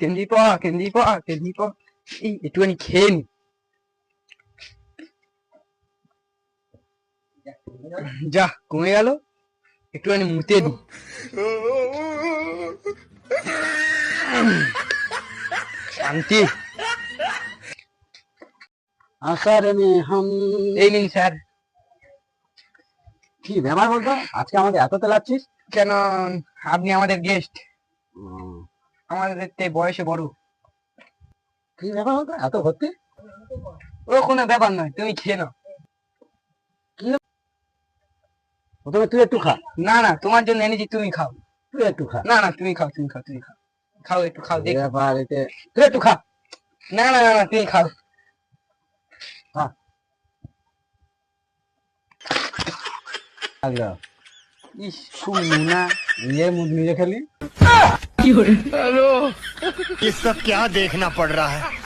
কেন্দি প এই একটুখানি খেয়ে নি। যা কমে গেল, একটুখানি মুতে দি। শান্তি। স্যার হাম এই নিন স্যার। কি ব্যাপার বলতো, আজকে আমাদের এত তেলাচ্ছিস কেন? আপনি আমাদের গেস্ট, আমাদের বয়সে বড়। কি ব্যাপার বলতো, এত ভর্তি? ও কোনো ব্যাপার নয়, তুমি খেয়ে নাও। প্রথমে তুই একটু খা। না না, তোমার জন্য এনেছি, তুমি খাও। তুই একটু খা। না না, তুমি খাও, খাও একটু খাও দেখ। ব্যাপার এতে, তুই একটু খা। না না না, তুমি খাও। ইস, খুব নোনা। নিজের মুখ নিজে খেলি। ये सब क्या देखना पड़ रहा है।